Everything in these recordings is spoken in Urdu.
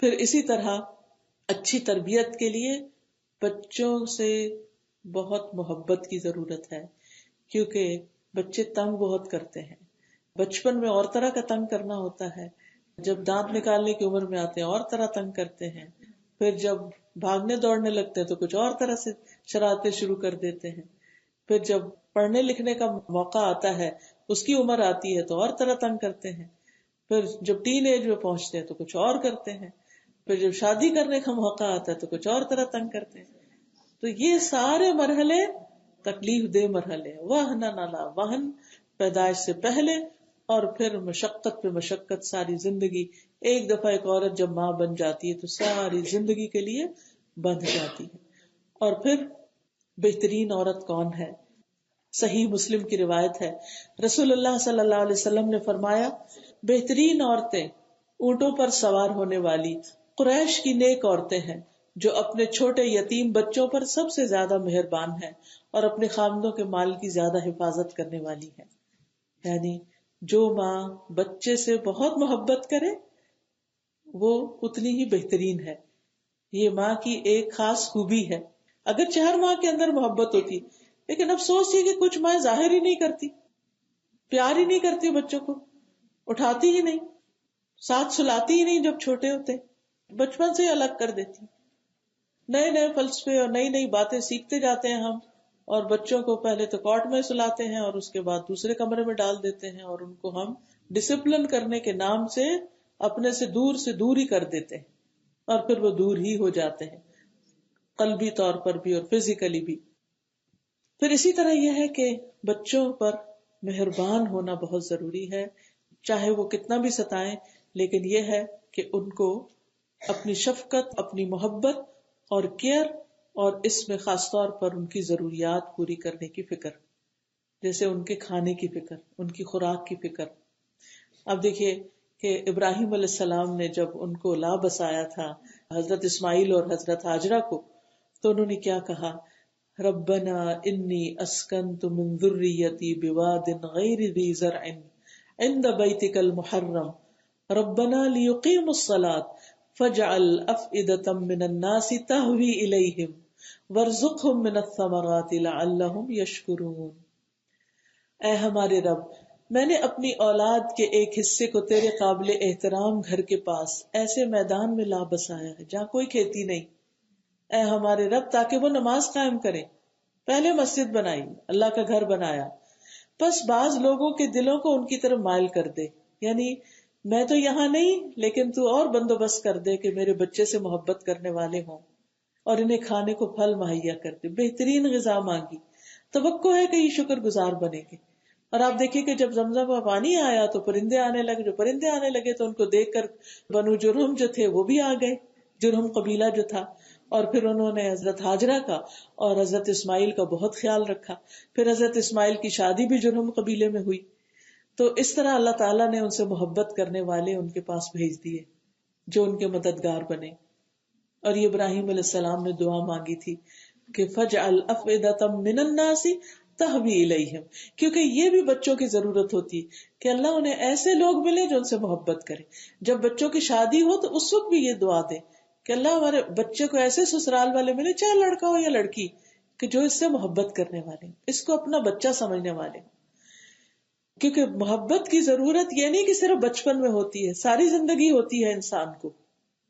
پھر اسی طرح اچھی تربیت کے لیے بچوں سے بہت محبت کی ضرورت ہے، کیونکہ بچے تنگ بہت کرتے ہیں. بچپن میں اور طرح کا تنگ کرنا ہوتا ہے، جب دانت نکالنے کی عمر میں آتے ہیں اور طرح تنگ کرتے ہیں، پھر جب بھاگنے دوڑنے لگتے ہیں تو کچھ اور طرح سے شرارتیں شروع کر دیتے ہیں، پھر جب پڑھنے لکھنے کا موقع آتا ہے، اس کی عمر آتی ہے تو اور طرح تنگ کرتے ہیں، پھر جب ٹین ایج میں پہنچتے ہیں تو کچھ اور کرتے ہیں، پھر جب شادی کرنے کا موقع آتا ہے تو کچھ اور طرح تنگ کرتے ہیں. تو یہ سارے مرحلے تکلیف دہ مرحلے، وہن نالا وہن پیدائش سے پہلے، اور پھر مشقت پہ مشقت ساری زندگی. ایک دفعہ ایک عورت جب ماں بن جاتی ہے تو ساری زندگی کے لیے بندھ جاتی ہے. اور پھر بہترین عورت کون ہے؟ صحیح مسلم کی روایت ہے، رسول اللہ صلی اللہ علیہ وسلم نے فرمایا، بہترین عورتیں اونٹوں پر سوار ہونے والی قریش کی نیک عورتیں ہیں جو اپنے چھوٹے یتیم بچوں پر سب سے زیادہ مہربان ہیں اور اپنے خاوندوں کے مال کی زیادہ حفاظت کرنے والی ہیں. یعنی جو ماں بچے سے بہت محبت کرے وہ اتنی ہی بہترین ہے. یہ ماں کی ایک خاص خوبی ہے. اگر ہر ماں کے اندر محبت ہوتی، لیکن افسوس یہ کہ کچھ ماں ظاہر ہی نہیں کرتی، پیار ہی نہیں کرتی بچوں کو، اٹھاتی ہی نہیں، ساتھ سلاتی ہی نہیں، جب چھوٹے ہوتے بچپن سے ہی الگ کر دیتی. نئے نئے فلسفے اور نئی نئی باتیں سیکھتے جاتے ہیں ہم، اور بچوں کو پہلے تو کاٹ میں سلاتے ہیں اور اس کے بعد دوسرے کمرے میں ڈال دیتے ہیں، اور ان کو ہم ڈسپلن کرنے کے نام سے اپنے سے دور ہی کر دیتے ہیں، اور پھر وہ دور ہی ہو جاتے ہیں، قلبی طور پر بھی اور فزیکلی بھی. پھر اسی طرح یہ ہے کہ بچوں پر مہربان ہونا بہت ضروری ہے، چاہے وہ کتنا بھی ستائیں، لیکن یہ ہے کہ ان کو اپنی شفقت، اپنی محبت اور کیئر، اور اس میں خاص طور پر ان کی ضروریات پوری کرنے کی فکر، جیسے ان کے کھانے کی فکر، ان کی خوراک کی فکر. اب دیکھیے کہ ابراہیم علیہ السلام نے جب ان کو لا بسایا تھا، حضرت اسماعیل اور حضرت ہاجرہ کو، تو انہوں نے کیا کہا؟ ربنا انی اسکنت من ذریتی بواد غیر ذی زرع عند بیتک المحرم ربنا لیقیموا الصلاة فاجعل افئدة من الناس تہوی الیہم وارزقہم من الثمرات لعلہم یشکرون. اے ہمارے رب، میں نے اپنی اولاد کے ایک حصے کو تیرے قابل احترام گھر کے پاس ایسے میدان میں لا بسایا ہے جہاں کوئی کھیتی نہیں، اے ہمارے رب، تاکہ وہ نماز قائم کرے. پہلے مسجد بنائی، اللہ کا گھر بنایا، بس بعض لوگوں کے دلوں کو ان کی طرف مائل کر دے، یعنی میں تو یہاں نہیں، لیکن تو اور بندوبست کر دے کہ میرے بچے سے محبت کرنے والے ہوں، اور انہیں کھانے کو پھل مہیا کر دے. بہترین غذا مانگی، توقع ہے کہ یہ شکر گزار بنے گے. اور آپ دیکھیے کہ جب زمزم کا پانی آیا تو پرندے آنے لگے، جو پرندے آنے لگے تو ان کو دیکھ کر بنو جرہم جو تھے وہ بھی آ گئے، جرہم قبیلہ جو تھا، اور پھر انہوں نے حضرت ہاجرہ کا اور حضرت اسماعیل کا بہت خیال رکھا. پھر حضرت اسماعیل کی شادی بھی جرہم قبیلے میں ہوئی. تو اس طرح اللہ تعالیٰ نے ان سے محبت کرنے والے ان کے پاس بھیج دیے جو ان کے مددگار بنے. اور یہ ابراہیم علیہ السلام نے دعا مانگی تھی کہ فجعل افئدۃ من الناس تہوی الیہم، کیونکہ یہ بھی بچوں کی ضرورت ہوتی ہے کہ اللہ انہیں ایسے لوگ ملے جو ان سے محبت کرے. جب بچوں کی شادی ہو تو اس وقت بھی یہ دعا دیں کہ اللہ ہمارے بچے کو ایسے سسرال والے ملے، چاہے لڑکا ہو یا لڑکی، کہ جو اس سے محبت کرنے والے، اس کو اپنا بچہ سمجھنے والے. کیونکہ محبت کی ضرورت یہ نہیں کہ صرف بچپن میں ہوتی ہے، ساری زندگی ہوتی ہے، انسان کو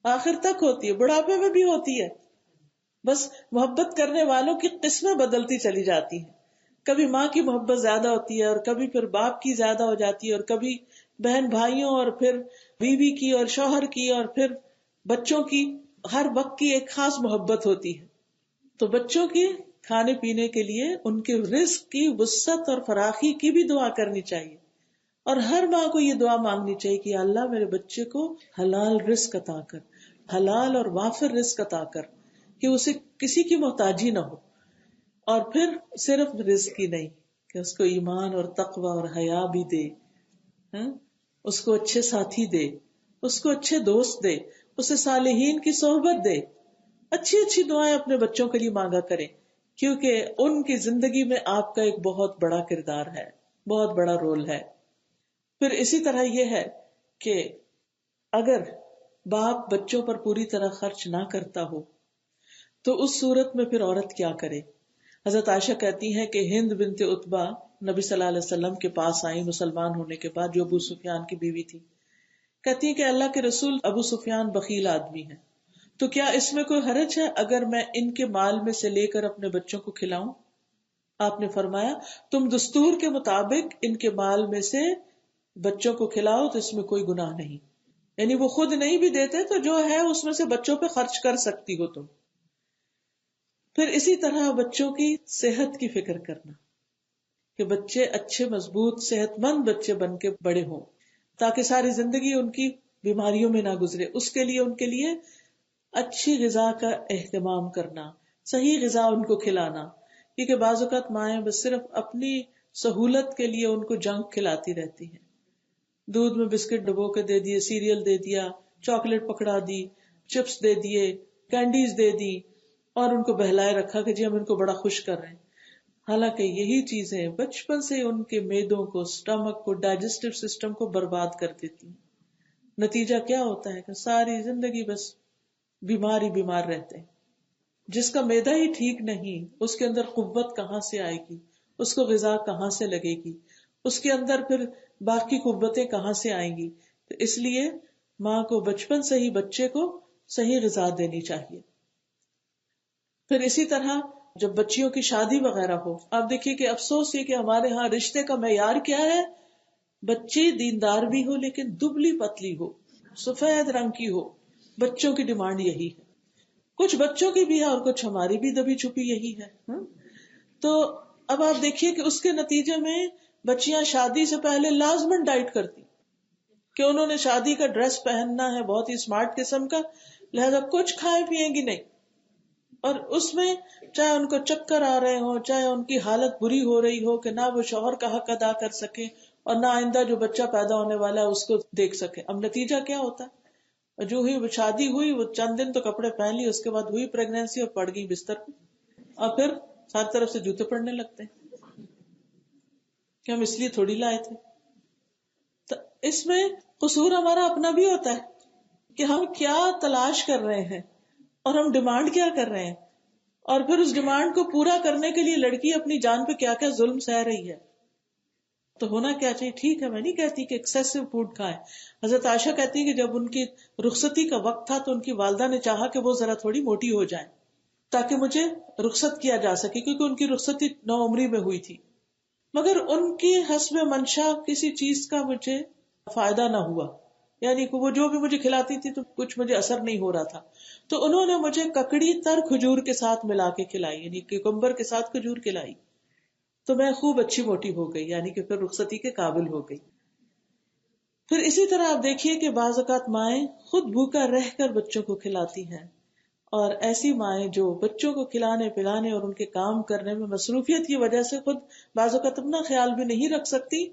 آخر تک ہوتی ہے، بڑھاپے میں بھی ہوتی ہے. بس محبت کرنے والوں کی قسمیں بدلتی چلی جاتی ہیں. کبھی ماں کی محبت زیادہ ہوتی ہے، اور کبھی پھر باپ کی زیادہ ہو جاتی ہے، اور کبھی بہن بھائیوں، اور پھر بیوی کی اور شوہر کی، اور پھر بچوں کی. ہر وقت کی ایک خاص محبت ہوتی ہے. تو بچوں کی کھانے پینے کے لیے ان کے رزق کی وسعت اور فراخی کی بھی دعا کرنی چاہیے. اور ہر ماں کو یہ دعا مانگنی چاہیے کہ اللہ میرے بچے کو حلال رزق عطا کر، حلال اور وافر رزق عطا کر، کہ اسے کسی کی محتاجی نہ ہو. اور پھر صرف رزق ہی نہیں کہ اس کو ایمان اور تقوی اور حیا بھی دے، اس کو اچھے ساتھی دے، اس کو اچھے دوست دے، اسے صالحین کی صحبت دے. اچھی اچھی دعائیں اپنے بچوں کے لیے مانگا کریں، کیونکہ ان کی زندگی میں آپ کا ایک بہت بڑا کردار ہے، بہت بڑا رول ہے. پھر اسی طرح یہ ہے کہ اگر باپ بچوں پر پوری طرح خرچ نہ کرتا ہو تو اس صورت میں پھر عورت کیا کرے؟ حضرت عائشہ کہتی ہیں کہ ہند بنت عتبہ نبی صلی اللہ علیہ وسلم کے پاس آئی مسلمان ہونے کے بعد، جو ابو سفیان کی بیوی تھی. کہتی ہیں کہ اللہ کے رسول، ابو سفیان بخیل آدمی ہے، تو کیا اس میں کوئی حرج ہے اگر میں ان کے مال میں سے لے کر اپنے بچوں کو کھلاؤں؟ آپ نے فرمایا تم دستور کے مطابق ان کے مال میں سے بچوں کو کھلاؤ تو اس میں کوئی گناہ نہیں. یعنی وہ خود نہیں بھی دیتے تو جو ہے اس میں سے بچوں پہ خرچ کر سکتی ہو تم. پھر اسی طرح بچوں کی صحت کی فکر کرنا کہ بچے اچھے مضبوط صحت مند بچے بن کے بڑے ہوں تاکہ ساری زندگی ان کی بیماریوں میں نہ گزرے. اس کے لیے اچھی غذا کا اہتمام کرنا، صحیح غذا ان کو کھلانا، کیونکہ بعض اوقات مائیں بس صرف اپنی سہولت کے لیے ان کو جنک کھلاتی رہتی ہیں. دودھ میں بسکٹ ڈبو کے دے دیے، سیریل دے دیا، چاکلیٹ پکڑا دی، چپس دے دیے، کینڈیز دے دی اور ان کو بہلائے رکھا کہ جی ہم ان کو بڑا خوش کر رہے ہیں. حالانکہ یہی چیزیں بچپن سے ان کے معدوں کو، سٹمک کو، ڈائجسٹو سسٹم کو برباد کر دیتی ہیں. نتیجہ کیا ہوتا ہے کہ ساری زندگی بس بیمار ہی بیمار رہتے ہیں. جس کا معدہ ہی ٹھیک نہیں، اس کے اندر قوت کہاں سے آئے گی، اس کو غذا کہاں سے لگے گی، اس کے اندر پھر باقی قوتیں کہاں سے آئیں گی. تو اس لیے ماں کو بچپن سے ہی بچے کو صحیح غذا دینی چاہیے. پھر اسی طرح جب بچیوں کی شادی وغیرہ ہو، آپ دیکھیے کہ افسوس یہ کہ ہمارے ہاں رشتے کا معیار کیا ہے، بچی دیندار بھی ہو لیکن دبلی پتلی ہو، سفید رنگ کی ہو. بچوں کی ڈیمانڈ یہی ہے، کچھ بچوں کی بھی ہے اور کچھ ہماری بھی دبی چھپی یہی ہے. تو اب آپ دیکھیے کہ اس کے نتیجے میں بچیاں شادی سے پہلے لازمن ڈائٹ کرتی کہ انہوں نے شادی کا ڈریس پہننا ہے بہت ہی اسمارٹ قسم کا، لہذا کچھ کھائے پیئیں گی نہیں. اور اس میں چاہے ان کو چکر آ رہے ہوں، چاہے ان کی حالت بری ہو رہی ہو کہ نہ وہ شوہر کا حق ادا کر سکے اور نہ آئندہ جو بچہ پیدا ہونے والا ہے اس کو دیکھ سکے. اب نتیجہ کیا ہوتا ہے، جو ہی وہ شادی ہوئی وہ چند دن تو کپڑے پہن لی، اس کے بعد ہوئی پریگنینسی اور پڑ گئی بستر پہ، اور پھر ہر طرف سے جوتے پڑنے لگتے ہیں کہ ہم اس لیے تھوڑی لائے تھے. تو اس میں قصور ہمارا اپنا بھی ہوتا ہے کہ ہم کیا تلاش کر رہے ہیں اور ہم ڈیمانڈ کیا کر رہے ہیں، اور پھر اس ڈیمانڈ کو پورا کرنے کے لیے لڑکی اپنی جان پہ کیا کیا ظلم سہ رہی ہے. تو ہونا کیا چاہیے؟ ٹھیک ہے، میں نہیں کہتی کہ ایکسیسو فوڈ کھائیں. حضرت عائشہ کہتی ہے کہ جب ان کی رخصتی کا وقت تھا تو ان کی والدہ نے چاہا کہ وہ ذرا تھوڑی موٹی ہو جائیں تاکہ مجھے رخصت کیا جا سکے، کیونکہ ان کی رخصتی 9 عمری میں ہوئی تھی. مگر ان کی حسب منشا کسی چیز کا مجھے فائدہ نہ ہوا، یعنی کہ وہ جو بھی مجھے کھلاتی تھی تو کچھ مجھے اثر نہیں ہو رہا تھا. تو انہوں نے مجھے ککڑی تر کھجور کے ساتھ ملا کے کھلائی، یعنی کیکمبر کے ساتھ کھجور کھلائی، تو میں خوب اچھی موٹی ہو گئی، یعنی کہ پھر رخصتی کے قابل ہو گئی. پھر اسی طرح آپ دیکھیے کہ بعض اوقات مائیں خود بھوکا رہ کر بچوں کو کھلاتی ہیں، اور ایسی مائیں جو بچوں کو کھلانے پلانے اور ان کے کام کرنے میں مصروفیت کی وجہ سے خود بعض اوقات اپنا خیال بھی نہیں رکھ سکتی،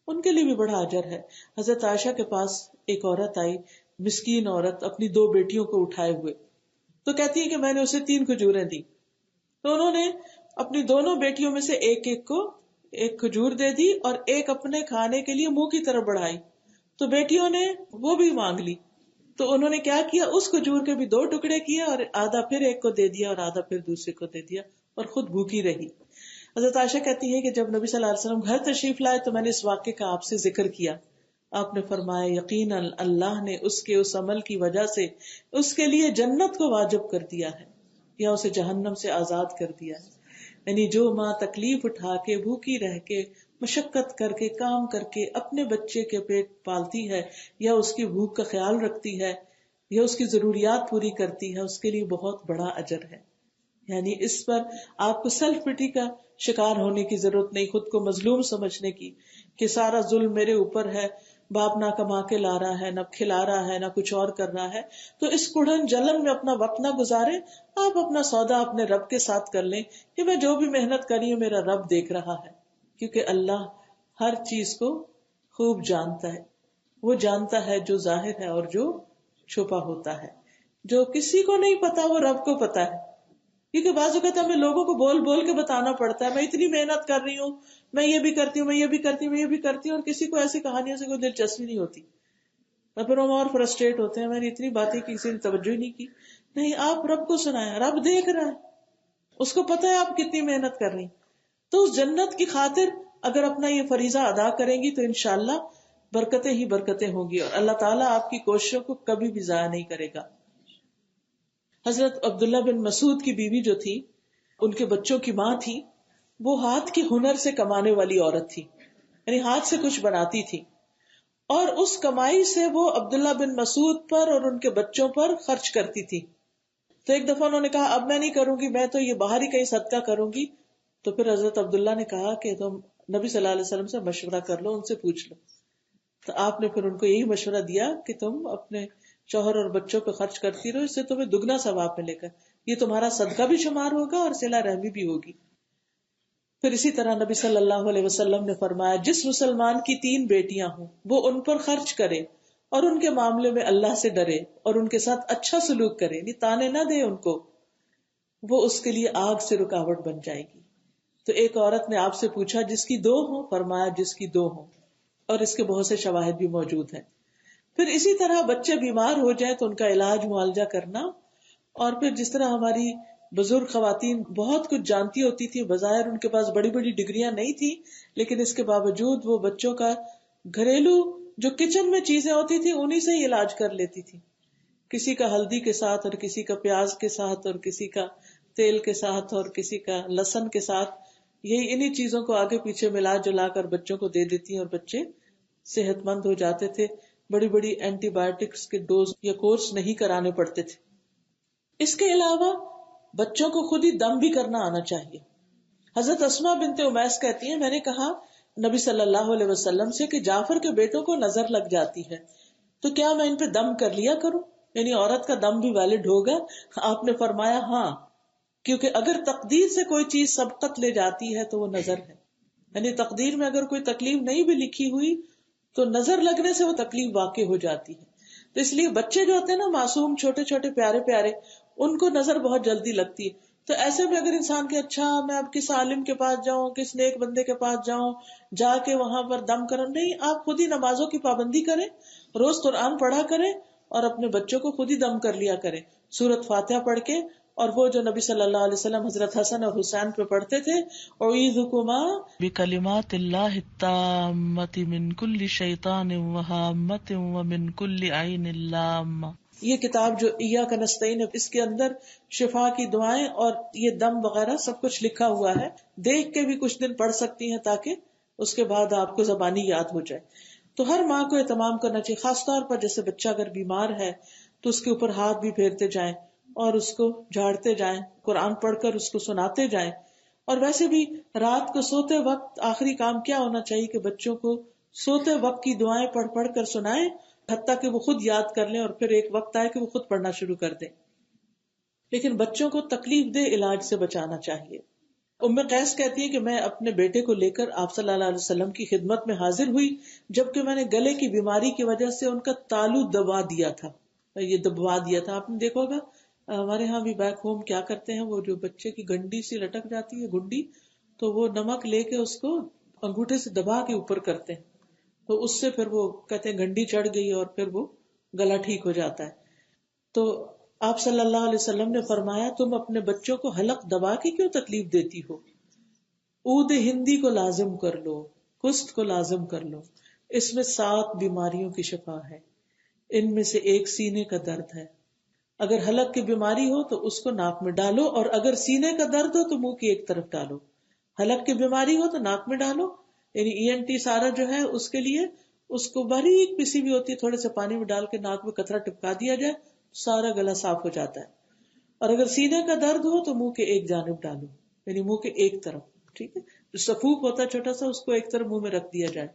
ان کے لیے بھی بڑا اجر ہے. حضرت عائشہ کے پاس ایک عورت آئی، مسکین عورت، اپنی 2 بیٹیوں کو اٹھائے ہوئے، تو کہتی ہے کہ میں نے اسے 3 کھجوریں دی. تو انہوں نے اپنی دونوں بیٹیوں میں سے ایک ایک کو ایک کھجور دے دی اور ایک اپنے کھانے کے لیے منہ کی طرف بڑھائی. تو بیٹیوں نے وہ بھی مانگ لی، تو انہوں نے کیا کیا، اس کھجور کے بھی 2 ٹکڑے کیے اور آدھا پھر ایک کو دے دیا اور آدھا پھر دوسرے کو دے دیا، اور خود بھوکی رہی. حضرت عائشہ کہتی ہے کہ جب نبی صلی اللہ علیہ وسلم گھر تشریف لائے تو میں نے اس واقعے کا آپ سے ذکر کیا. آپ نے فرمایا یقیناً اللہ نے اس کے اس عمل کی وجہ سے اس کے لیے جنت کو واجب کر دیا ہے یا اسے جہنم سے آزاد کر دیا ہے. یعنی جو ماں تکلیف اٹھا کے بھوکی رہ کے مشقت کر کے کام کر کے اپنے بچے کے پیٹ پالتی ہے یا اس کی بھوک کا خیال رکھتی ہے یا اس کی ضروریات پوری کرتی ہے، اس کے لیے بہت بڑا اجر ہے. یعنی اس پر آپ کو سیلف پٹی کا شکار ہونے کی ضرورت نہیں، خود کو مظلوم سمجھنے کی کہ سارا ظلم میرے اوپر ہے، باپ نہ کما کے لا رہا ہے، نہ کھلا رہا ہے، نہ کچھ اور کر رہا ہے. تو اس کڑھن جلن میں اپنا وقت نہ گزارے، آپ اپنا سودا اپنے رب کے ساتھ کر لیں کہ میں جو بھی محنت کری ہوں میرا رب دیکھ رہا ہے، کیونکہ اللہ ہر چیز کو خوب جانتا ہے. وہ جانتا ہے جو ظاہر ہے اور جو چھپا ہوتا ہے. جو کسی کو نہیں پتا وہ رب کو پتا ہے، کیونکہ بعض اوقات ہمیں لوگوں کو بول بول کے بتانا پڑتا ہے میں اتنی محنت کر رہی ہوں، میں یہ بھی کرتی ہوں، میں یہ بھی کرتی ہوں، میں یہ بھی کرتی ہوں، اور کسی کو ایسی کہانیوں سے کوئی دلچسپی نہیں ہوتی. اور پھر ہم اور فرسٹریٹ ہوتے ہیں، میں نے اتنی باتیں کی کسی نے توجہ ہی نہیں کی. نہیں، آپ رب کو سنائیں، رب دیکھ رہا ہے، اس کو پتا ہے آپ کتنی محنت کر رہی. تو اس جنت کی خاطر اگر اپنا یہ فریضہ ادا کریں گی تو انشاءاللہ برکتیں ہی برکتیں ہوں گی، اور اللہ تعالیٰ آپ کی کوششوں کو کبھی بھی ضائع نہیں کرے گا. حضرت عبداللہ بن مسعود کی بیوی جو تھی، ان کے بچوں کی ماں تھی، وہ ہاتھ کے ہنر سے کمانے والی عورت تھی، یعنی ہاتھ سے کچھ بناتی تھی، اور اس کمائی سے وہ عبداللہ بن مسعود پر اور ان کے بچوں پر خرچ کرتی تھی. تو ایک دفعہ انہوں نے کہا اب میں نہیں کروں گی، میں تو یہ باہر ہی کہیں صدقہ کروں گی. تو پھر حضرت عبداللہ نے کہا کہ تم نبی صلی اللہ علیہ وسلم سے مشورہ کر لو، ان سے پوچھ لو. تو آپ نے پھر ان کو یہی مشورہ دیا کہ تم اپنے شوہر اور بچوں پہ خرچ کرتی رہو، اس سے تمہیں دگنا ثواب ملے گا، یہ تمہارا صدقہ بھی شمار ہوگا اور صلہ رحمی بھی ہوگی. پھر اسی طرح نبی صلی اللہ علیہ وسلم نے فرمایا جس مسلمان کی 3 بیٹیاں ہوں وہ ان پر خرچ کرے اور ان کے معاملے میں اللہ سے ڈرے اور ان کے ساتھ اچھا سلوک کرے، یعنی تانے نہ دے ان کو، وہ اس کے لیے آگ سے رکاوٹ بن جائے گی. تو ایک عورت نے آپ سے پوچھا جس کی 2 ہوں؟ فرمایا جس کی 2 ہوں، اور اس کے بہت سے شواہد بھی موجود ہیں. پھر اسی طرح بچے بیمار ہو جائیں تو ان کا علاج معالجہ کرنا، اور پھر جس طرح ہماری بزرگ خواتین بہت کچھ جانتی ہوتی تھی، بظاہر ان کے پاس بڑی بڑی ڈگریاں نہیں تھی، لیکن اس کے باوجود وہ بچوں کا گھریلو جو کچن میں چیزیں ہوتی تھی انہی سے ہی علاج کر لیتی تھی. کسی کا ہلدی کے ساتھ اور کسی کا پیاز کے ساتھ اور کسی کا تیل کے ساتھ اور کسی کا لہسن کے ساتھ، یہی انہی چیزوں کو آگے پیچھے ملا جلا کر بچوں کو دے دیتی اور بچے صحت مند ہو جاتے تھے. بڑی بڑی اینٹی بایوٹکس کے ڈوز یا کورس نہیں کرانے پڑتے تھے. اس کے علاوہ بچوں کو خود ہی دم بھی کرنا آنا چاہیے. حضرت اسماء بنت امیس کہتی ہیں میں نے کہا نبی صلی اللہ علیہ وسلم سے کہ جعفر کے بیٹوں کو نظر لگ جاتی ہے تو کیا میں ان پہ دم کر لیا کروں، یعنی عورت کا دم بھی ویلڈ ہوگا؟ آپ نے فرمایا ہاں، کیونکہ اگر تقدیر سے کوئی چیز سبقت لے جاتی ہے تو وہ نظر ہے، یعنی تقدیر میں اگر کوئی تکلیف نہیں بھی لکھی ہوئی تو نظر لگنے سے وہ تکلیف واقع ہو جاتی ہے. تو اس لیے بچے جو ہوتے ہیں نا معصوم چھوٹے چھوٹے پیارے پیارے، ان کو نظر بہت جلدی لگتی ہے. تو ایسے میں اگر انسان کے اچھا میں اب کس عالم کے پاس جاؤں، کس نیک بندے کے پاس جاؤں، جا کے وہاں پر دم کروں، نہیں، آپ خود ہی نمازوں کی پابندی کریں، روز قرآن پڑھا کریں اور اپنے بچوں کو خود ہی دم کر لیا کریں سورۃ فاتحہ پڑھ کے. اور وہ جو نبی صلی اللہ علیہ وسلم حضرت حسن اور حسین پہ پڑھتے تھے، اعوذکما بکلمات اللہ التامۃ من کل شیطان وہامۃ ومن کل عین لامہ. یہ کتاب جو ایاک نستعین ہے، اس کے اندر شفا کی دعائیں اور یہ دم وغیرہ سب کچھ لکھا ہوا ہے، دیکھ کے بھی کچھ دن پڑھ سکتی ہیں تاکہ اس کے بعد آپ کو زبانی یاد ہو جائے. تو ہر ماں کو اہتمام کرنا چاہیے، خاص طور پر جیسے بچہ اگر بیمار ہے تو اس کے اوپر ہاتھ بھی پھیرتے جائیں اور اس کو جھاڑتے جائیں، قرآن پڑھ کر اس کو سناتے جائیں. اور ویسے بھی رات کو سوتے وقت آخری کام کیا ہونا چاہیے کہ بچوں کو سوتے وقت کی دعائیں پڑھ پڑھ کر سنائیں، حتیٰ کہ وہ خود یاد کر لیں اور پھر ایک وقت آئے کہ وہ خود پڑھنا شروع کر دیں. لیکن بچوں کو تکلیف دہ علاج سے بچانا چاہیے. ام قیس کہتی ہے کہ میں اپنے بیٹے کو لے کر آپ صلی اللہ علیہ وسلم کی خدمت میں حاضر ہوئی جبکہ میں نے گلے کی بیماری کی وجہ سے ان کا تالو دبا دیا تھا. آپ نے دیکھا ہوگا ہمارے ہاں بھی بیک ہوم کیا کرتے ہیں، وہ جو بچے کی گنڈی سی لٹک جاتی ہے گنڈی، تو وہ نمک لے کے اس کو انگوٹھے سے دبا کے اوپر کرتے ہیں، تو اس سے پھر وہ کہتے ہیں گنڈی چڑھ گئی اور پھر وہ گلا ٹھیک ہو جاتا ہے. تو آپ صلی اللہ علیہ وسلم نے فرمایا تم اپنے بچوں کو حلق دبا کے کیوں تکلیف دیتی ہو؟ عود ہندی کو لازم کر لو، کست کو لازم کر لو، اس میں 7 بیماریوں کی شفا ہے، ان میں سے ایک سینے کا درد ہے. اگر حلق کی بیماری ہو تو اس کو ناک میں ڈالو، اور اگر سینے کا درد ہو تو منہ کی ایک طرف ڈالو. حلق کی بیماری ہو تو ناک میں ڈالو، یعنی ENT سارا جو ہے اس کے لیے اس کو باریک پسی بھی ہوتی ہے، تھوڑے سے پانی میں ڈال کے ناک میں قطرہ ٹپکا دیا جائے، سارا گلا صاف ہو جاتا ہے. اور اگر سینے کا درد ہو تو منہ کے ایک جانب ڈالو، یعنی منہ کے ایک طرف، ٹھیک ہے، جو سفوف ہوتا ہے چھوٹا سا اس کو ایک طرف منہ میں رکھ دیا جائے.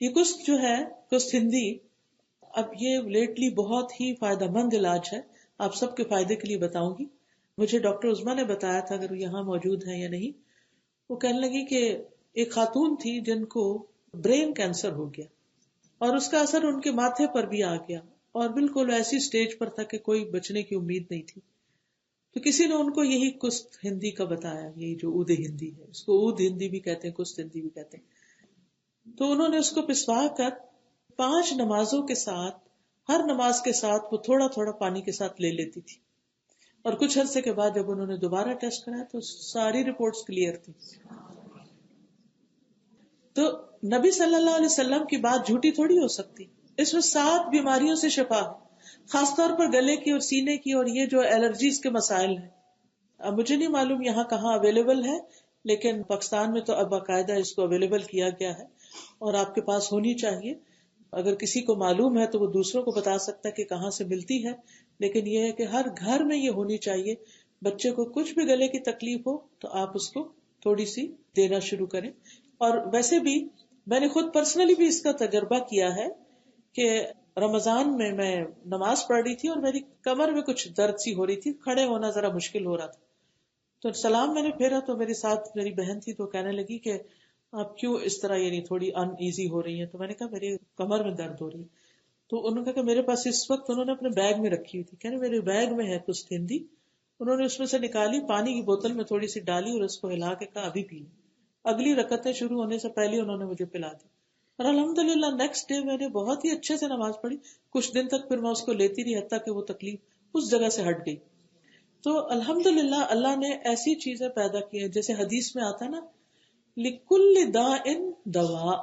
یہ کست جو ہے، کست ہندی، اب یہ لیٹلی بہت ہی فائدہ مند علاج ہے، آپ سب کے فائدے کے لیے بتاؤں گی. مجھے ڈاکٹر عظما نے بتایا تھا، اگر یہاں موجود ہے یا نہیں، وہ کہنے لگی کہ ایک خاتون تھی جن کو برین کینسر ہو گیا اور اس کا اثر ان کے ماتھے پر بھی آ گیا اور بالکل ایسی سٹیج پر تھا کہ کوئی بچنے کی امید نہیں تھی. تو کسی نے ان کو یہی کست ہندی کا بتایا، یہی جو اود ہندی ہے، اس کو اود ہندی بھی کہتے ہیں، کست ہندی بھی کہتے ہیں. تو انہوں نے اس کو پسوا کر 5 نمازوں کے ساتھ ہر نماز کے ساتھ وہ تھوڑا تھوڑا پانی کے ساتھ لے لیتی تھی، اور کچھ عرصے کے بعد جب انہوں نے دوبارہ ٹیسٹ کرایا تو ساری رپورٹس کلیئر تھی. تو نبی صلی اللہ علیہ وسلم کی بات جھوٹی تھوڑی ہو سکتی. اس میں 7 بیماریوں سے شفا ہے، خاص طور پر گلے کی اور سینے کی اور یہ جو الرجیز کے مسائل ہیں. اب مجھے نہیں معلوم یہاں کہاں اویلیبل ہے، لیکن پاکستان میں تو اب باقاعدہ اس کو اویلیبل کیا گیا ہے اور آپ کے پاس ہونی چاہیے. اگر کسی کو معلوم ہے تو وہ دوسروں کو بتا سکتا ہے کہ کہاں سے ملتی ہے، لیکن یہ ہے کہ ہر گھر میں یہ ہونی چاہیے. بچے کو کچھ بھی گلے کی تکلیف ہو تو آپ اس کو تھوڑی سی دینا شروع کریں. اور ویسے بھی میں نے خود پرسنلی بھی اس کا تجربہ کیا ہے کہ رمضان میں نماز پڑھ رہی تھی اور میری کمر میں کچھ درد سی ہو رہی تھی، کھڑے ہونا ذرا مشکل ہو رہا تھا. تو سلام میں نے پھیرا تو میرے ساتھ میری بہن تھی، تو کہنے لگی کہ آپ کیوں اس طرح یعنی تھوڑی ان ایزی ہو رہی ہیں. تو میں نے کہا میری کمر میں درد ہو رہی ہے. تو انہوں نے کہا کہ میرے پاس اس وقت، انہوں نے اپنے بیگ میں رکھی ہوئی تھی، کہنے میرے بیگ میں ہے کچھ تھندی. انہوں نے اس میں سے نکالی، پانی کی بوتل میں تھوڑی سی ڈالی اور اس کو ہلا کے کہا ابھی پی. اگلی رکعتیں شروع ہونے سے پہلے انہوں نے مجھے پلا دی، اور الحمدللہ نیکسٹ ڈے میں نے بہت ہی اچھے سے نماز پڑھی. کچھ دن تک پھر میں اس کو لیتی رہی حتیٰ کہ وہ تکلیف اس جگہ سے ہٹ گئی. تو الحمدللہ اللہ نے ایسی چیزیں پیدا کی ہیں، جیسے حدیث میں آتا ہے نا، لِكُلِّ دَاءٍ دَوَاءٌ،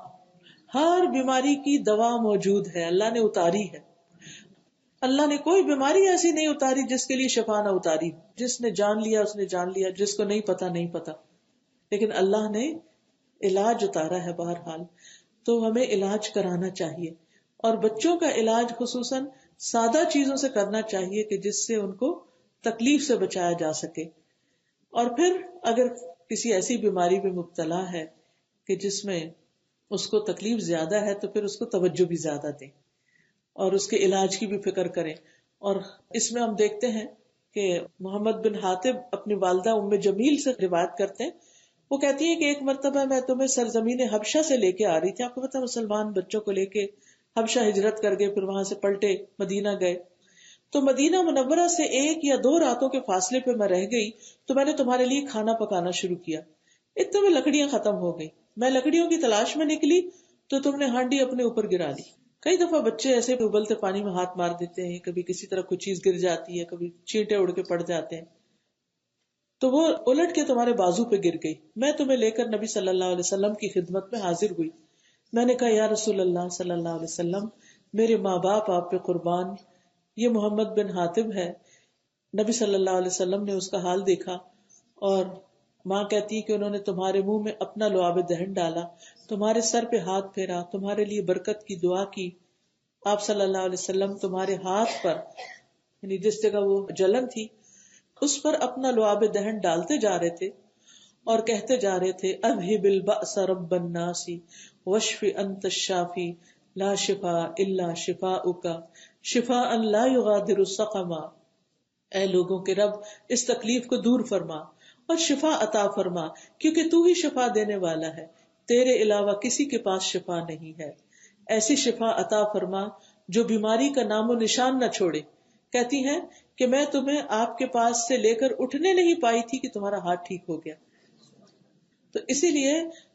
ہر بیماری کی دوا موجود ہے، اللہ نے اتاری ہے. اللہ نے کوئی بیماری ایسی نہیں اتاری جس کے لیے شفا نہ اتاری. جس نے جان لیا اس نے جان لیا، جس کو نہیں پتا نہیں پتا، لیکن اللہ نے علاج اتارا ہے بہرحال. تو ہمیں علاج کرانا چاہیے، اور بچوں کا علاج خصوصاً سادہ چیزوں سے کرنا چاہیے کہ جس سے ان کو تکلیف سے بچایا جا سکے. اور پھر اگر کسی ایسی بیماری میں مبتلا ہے کہ جس میں اس کو تکلیف زیادہ ہے تو پھر اس کو توجہ بھی زیادہ دیں اور اس کے علاج کی بھی فکر کریں. اور اس میں ہم دیکھتے ہیں کہ محمد بن حاتب اپنی والدہ ام جمیل سے روایت کرتے ہیں. وہ کہتی ہے کہ ایک مرتبہ میں تمہیں سرزمین حبشہ سے لے کے آ رہی تھی. آپ کو پتا مسلمان بچوں کو لے کے حبشہ ہجرت کر گئے، پھر وہاں سے پلٹے مدینہ گئے. تو مدینہ منورہ سے 1 یا 2 راتوں کے فاصلے پہ میں رہ گئی، تو میں نے تمہارے لیے کھانا پکانا شروع کیا. اتنے میں لکڑیاں ختم ہو گئی. میں لکڑیوں کی تلاش میں نکلی تو تم نے ہانڈی اپنے اوپر گرا لی. کئی دفعہ بچے ایسے ابلتے پانی میں ہاتھ مار دیتے ہیں، کبھی کسی طرح کوئی چیز گر جاتی ہے، کبھی چینٹے اڑ کے پڑ جاتے ہیں، تو وہ الٹ کے تمہارے بازو پہ گر گئی. میں تمہیں لے کر نبی صلی اللہ علیہ وسلم کی خدمت میں حاضر ہوئی. میں نے کہا یا رسول اللہ صلی اللہ علیہ وسلم، میرے ماں باپ آپ پہ قربان، یہ محمد بن حاتب ہے. نبی صلی اللہ علیہ وسلم نے اس کا حال دیکھا، اور ماں کہتی کہ انہوں نے تمہارے منہ میں اپنا لعاب دہن ڈالا، تمہارے سر پہ ہاتھ پھیرا، تمہارے لیے برکت کی دعا کی. آپ صلی اللہ علیہ وسلم تمہارے ہاتھ پر، یعنی جس جگہ وہ جلن تھی اس پر اپنا لعاب دہن ڈالتے جا رہے تھے اور کہتے جا رہے تھے اذهب البأس رب الناس واشف انت الشافی لا شفاء الا شفاؤک شفاء لا یغادر سقما. اے لوگوں کے رب، اس تکلیف کو دور فرما اور شفا عطا فرما، کیونکہ تو ہی شفا دینے والا ہے، تیرے علاوہ کسی کے پاس شفا نہیں ہے. ایسی شفا عطا فرما جو بیماری کا نام و نشان نہ چھوڑے. کہتی ہیں کہ میں تمہیں آپ کے پاس سے لے کر اٹھنے نہیں پائی تھی کہ تمہارا ہاتھ ٹھیک ہو گیا. تو اسی لیے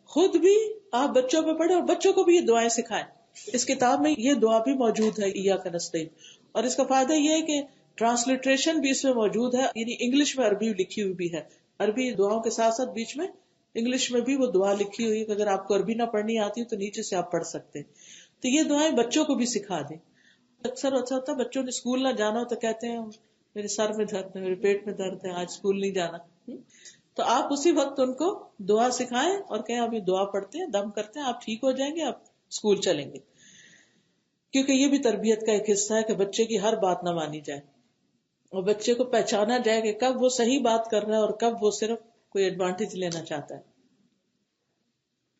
خود بھی آپ بچوں پہ پڑھیں اور بچوں کو بھی یہ دعائیں سکھائیں. اس کتاب میں یہ دعا بھی موجود ہے، ایاک نستعین، اور اس کا فائدہ یہ ہے کہ ٹرانسلیٹریشن بھی اس میں موجود ہے، یعنی انگلش میں عربی لکھی ہوئی بھی ہے. عربی دعاؤں کے ساتھ ساتھ بیچ میں انگلش میں بھی وہ دعا لکھی ہوئی ہے کہ اگر آپ کو عربی نہ پڑھنی آتی تو نیچے سے آپ پڑھ سکتے. تو یہ دعائیں بچوں کو بھی سکھا دیں. اکثر ایسا ہوتا ہے بچوں نے اسکول نہ جانا ہو تو کہتے ہیں میرے سر میں درد ہے، میرے پیٹ میں درد ہے، آج اسکول نہیں جانا. تو آپ اسی وقت ان کو دعا سکھائیں اور کہیں ابھی دعا پڑھتے ہیں، دم کرتے ہیں، آپ ٹھیک ہو جائیں گے، آپ اسکول چلیں گے. کیونکہ یہ بھی تربیت کا ایک حصہ ہے کہ بچے کی ہر بات نہ مانی جائے اور بچے کو پہچانا جائے کہ کب وہ صحیح بات کر رہا ہے اور کب وہ صرف کوئی ایڈوانٹیج لینا چاہتا ہے.